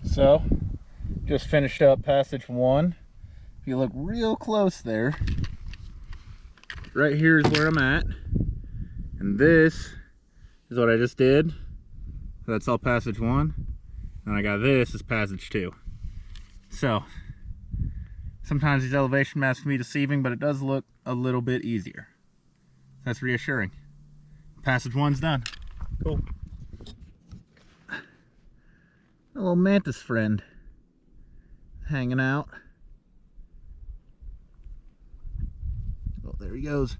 So, just finished up passage 1. If you look real close there, right here is where I'm at. And this is what I just did. That's all passage 1. And I got this as passage 2. So, sometimes these elevation maps can be deceiving, but it does look a little bit easier. That's reassuring. Passage 1's done. Cool. A little mantis friend hanging out. Oh, there he goes.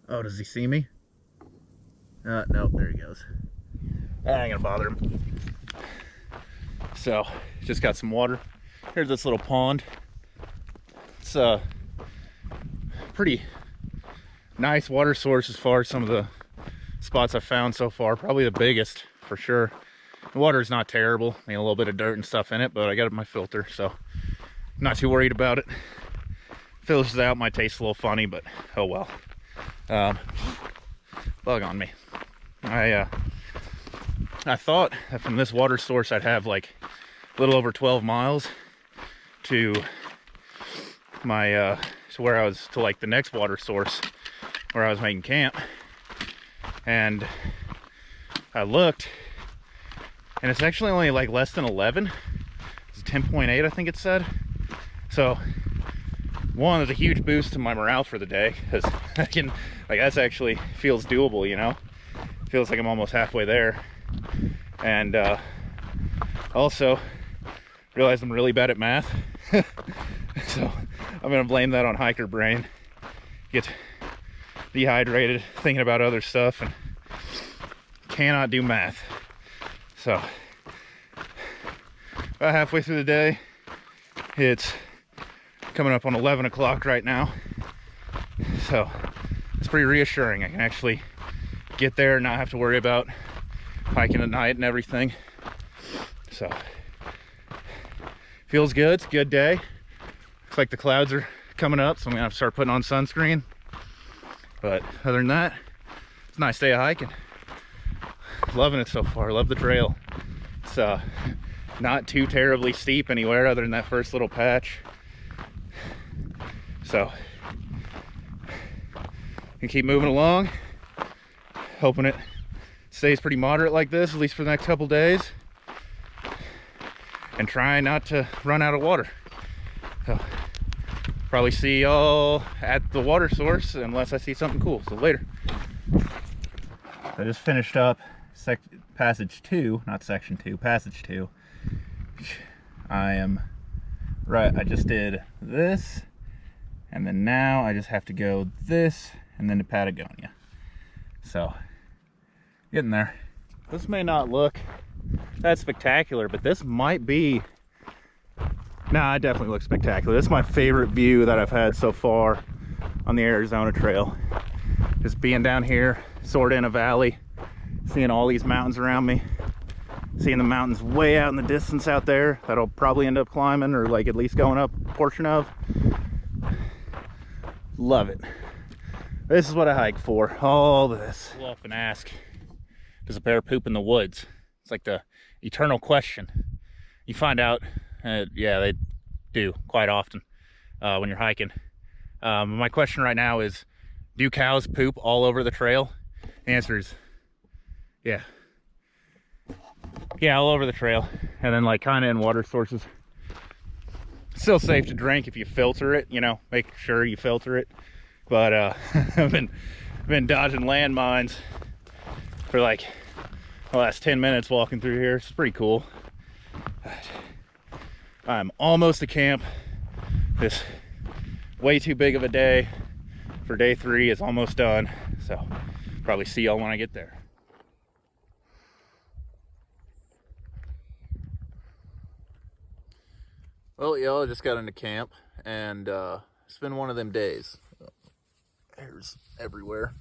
Oh, does he see me? No, there he goes. I ain't gonna bother him. So, just got some water. Here's this little pond. It's a pretty nice water source as far as some of the spots I've found so far. Probably the biggest, for sure. The water is not terrible. I mean, a little bit of dirt and stuff in it, but I got my filter, so I'm not too worried about it. Filters out, might taste a little funny, but oh well. Bug on me. I thought that from this water source I'd have like a little over 12 miles to my to where I was, to like the next water source where I was making camp. And I looked, and it's actually only like less than 11. It's 10.8, I think it said. So one, there's a huge boost to my morale for the day, because I can, like, that's actually feels doable, you know. Feels like I'm almost halfway there. And also realized I'm really bad at math. So I'm gonna blame that on hiker brain. Get dehydrated thinking about other stuff and cannot do math. So about halfway through the day. It's coming up on 11 o'clock right now, so it's pretty reassuring. I can actually get there and not have to worry about hiking at night and everything. So feels good. It's a good day. Looks like the clouds are coming up, so I'm gonna have to start putting on sunscreen. But other than that, it's a nice day of hiking. Loving it so far. Love the trail. It's not too terribly steep anywhere other than that first little patch. So you keep moving along, hoping it stays pretty moderate like this, at least for the next couple days, and trying not to run out of water. So probably see y'all at the water source unless I see something cool. So later. I just finished up passage 2, not section 2, passage 2. I just did this, and then now I just have to go this and then to Patagonia. So getting there. This may not look that spectacular, but this might be, nah, it definitely looks spectacular. This is my favorite view that I've had so far on the Arizona Trail. Just being down here, sort of in a valley, seeing all these mountains around me, seeing the mountains way out in the distance out there that I'll probably end up climbing, or like at least going up a portion of. Love it. This is what I hike for, all this. We'll often ask, does a bear poop in the woods? It's like the eternal question. You find out, yeah, they do quite often when you're hiking. My question right now is, do cows poop all over the trail? The answer is yeah. Yeah, all over the trail. And then like kind of in water sources. Still safe to drink if you filter it, you know, make sure you filter it. But I've been dodging landmines for like the last 10 minutes walking through here. It's pretty cool. I'm almost to camp. This way too big of a day for day 3 is almost done. So probably see y'all when I get there. Well, y'all, I just got into camp, and it's been one of them days. Hairs everywhere.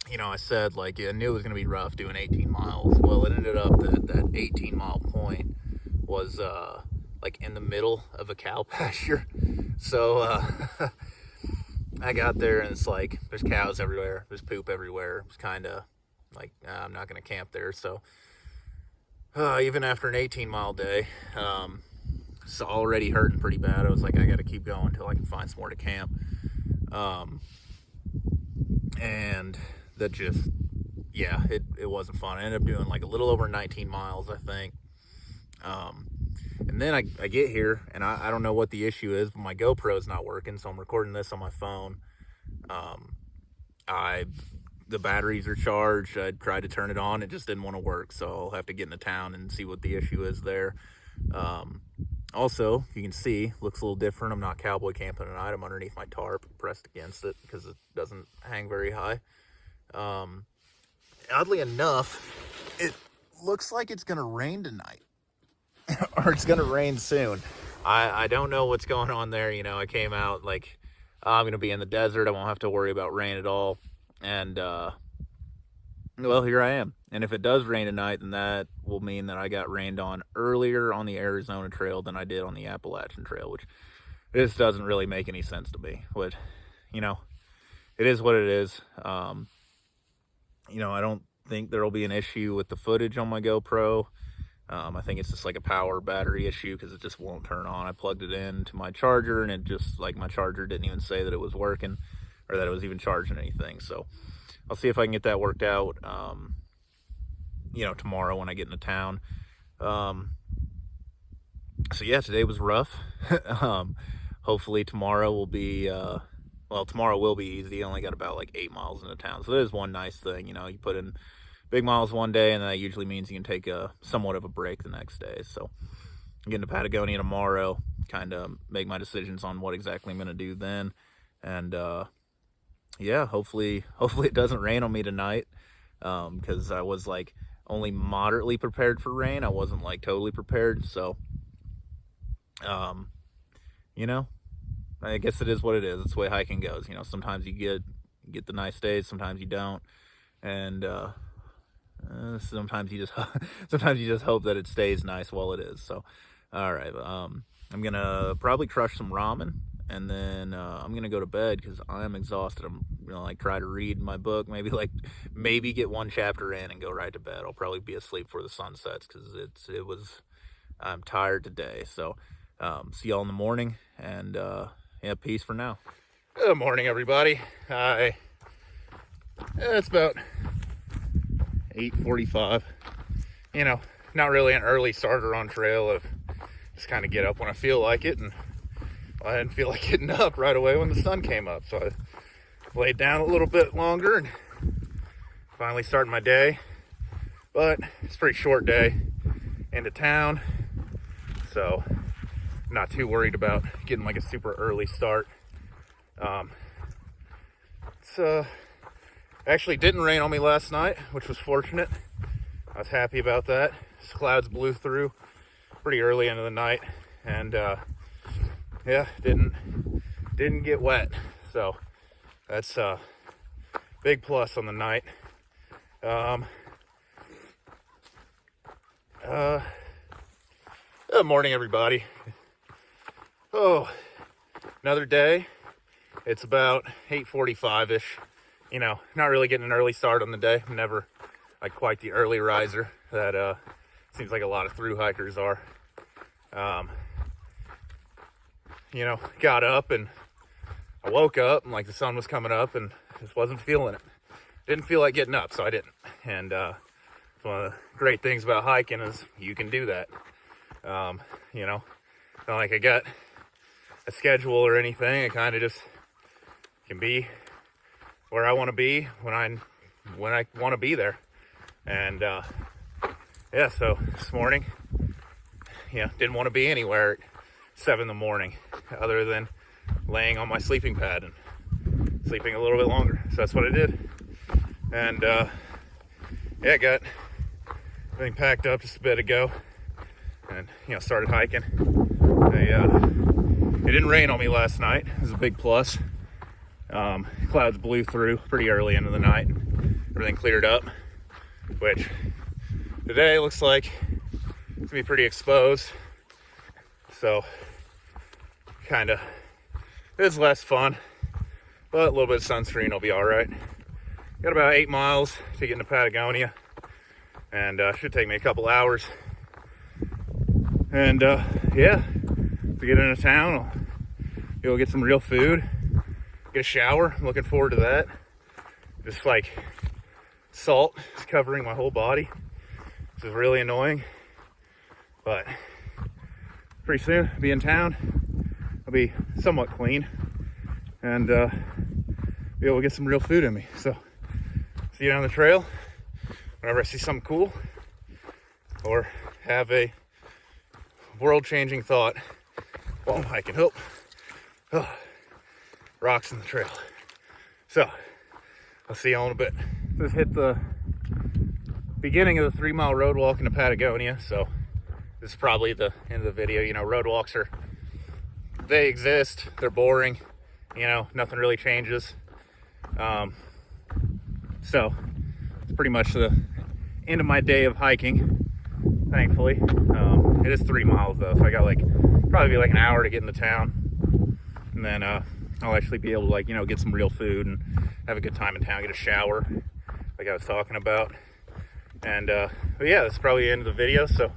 You know, I said, like, I knew it was going to be rough doing 18 miles. Well, it ended up that 18-mile point was like in the middle of a cow pasture. So I got there and it's like there's cows everywhere, there's poop everywhere. It was kind of like I'm not gonna camp there. So even after an 18-mile day, it's already hurting pretty bad. I was like, I got to keep going until I can find somewhere to camp. And that just, yeah, it wasn't fun. I ended up doing like a little over 19 miles, I think. And then I get here and I don't know what the issue is, but my GoPro's not working. So I'm recording this on my phone. The batteries are charged. I tried to turn it on. It just didn't want to work. So I'll have to get into town and see what the issue is there. Also, you can see, looks a little different. I'm not cowboy camping tonight. I'm underneath my tarp, pressed against it because it doesn't hang very high. Oddly enough, it looks like it's going to rain tonight. Or it's going to rain soon. I don't know what's going on there. You know, I came out like, I'm going to be in the desert. I won't have to worry about rain at all. And, well, here I am. And if it does rain tonight, then that will mean that I got rained on earlier on the Arizona trail than I did on the Appalachian trail, which this doesn't really make any sense to me. But, you know, it is what it is. You know, I don't think there'll be an issue with the footage on my GoPro. I think it's just like a power battery issue because it just won't turn on. I plugged it in to my charger and it just, like, my charger didn't even say that it was working or that it was even charging anything. So I'll see if I can get that worked out, you know, tomorrow when I get into town. So yeah, today was rough. Hopefully tomorrow will be, well, tomorrow will be easy. I only got about like 8 miles into town. So that is one nice thing, you know, you put in big miles one day and that usually means you can take a somewhat of a break the next day. So I'm getting to Patagonia tomorrow, kind of make my decisions on what exactly I'm going to do then. And, yeah, hopefully it doesn't rain on me tonight, because I was like only moderately prepared for rain. I wasn't like totally prepared. So, you know, I guess it is what it is. It's the way hiking goes. You know, sometimes you get the nice days, sometimes you don't. And, sometimes you just hope that it stays nice while it is. So, all right. I'm going to probably crush some ramen. And then I'm going to go to bed because I am exhausted. I'm going to like try to read my book, maybe get one chapter in and go right to bed. I'll probably be asleep before the sun sets because I'm tired today. So see y'all in the morning and yeah, peace for now. Good morning, everybody. It's about 8:45. You know, not really an early starter on trail. Of just kind of get up when I feel like it, and I didn't feel like getting up right away when the sun came up, so I laid down a little bit longer and finally started my day. But it's a pretty short day into town, so I'm not too worried about getting like a super early start. It actually didn't rain on me last night, which was fortunate. I was happy about that. Clouds blew through pretty early into the night, and yeah, didn't get wet, so that's a big plus on the night. Good morning, everybody. Oh, another day. It's about 8:45-ish. You know, not really getting an early start on the day. I'm never like quite the early riser that seems like a lot of thru-hikers are. You know, got up and I woke up and like the sun was coming up and just wasn't feeling it. Didn't feel like getting up, so I didn't. And one of the great things about hiking is you can do that. You know, not like I got a schedule or anything. I kind of just can be where I want to be when I want to be there. And yeah, so this morning, you know, didn't want to be anywhere at 7 in the morning other than laying on my sleeping pad and sleeping a little bit longer. So that's what I did. And yeah, got everything packed up just a bit ago and, you know, started hiking. It didn't rain on me last night. It was a big plus. Clouds blew through pretty early into the night. Everything cleared up, which today looks like it's gonna be pretty exposed. So kind of it's less fun, but a little bit of sunscreen will be all right. Got about 8 miles to get into Patagonia, and should take me a couple hours. And yeah, to get into town, I'll be able to get some real food, get a shower. I'm looking forward to that. Just like salt is covering my whole body. This is really annoying, but pretty soon I'll be in town. I'll be somewhat clean and be able to get some real food in me. So see you down the trail whenever I see something cool or have a world-changing thought while I'm hiking. Oh, rocks in the trail. So I'll see y'all in a bit. Just hit the beginning of the 3-mile road walk into Patagonia, so this is probably the end of the video. You know, road walks they exist, they're boring, you know, nothing really changes. So it's pretty much the end of my day of hiking, thankfully. It is 3 miles though, so I got probably an hour to get into town, and then I'll actually be able to get some real food and have a good time in town, get a shower like I was talking about. And but yeah, that's probably the end of the video. So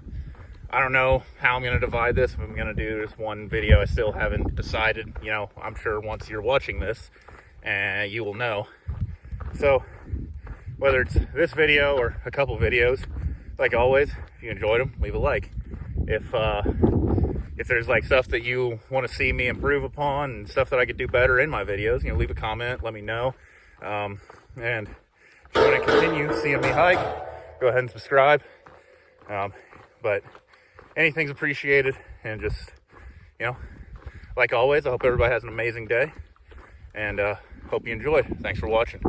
I don't know how I'm going to divide this. If I'm going to do this one video, I still haven't decided. You know, I'm sure once you're watching this, you will know. So whether it's this video or a couple videos, like always, if you enjoyed them, leave a like. If there's stuff that you want to see me improve upon and stuff that I could do better in my videos, leave a comment, let me know. And if you want to continue seeing me hike, go ahead and subscribe. But anything's appreciated, and just, like always, I hope everybody has an amazing day, and hope you enjoyed. Thanks for watching.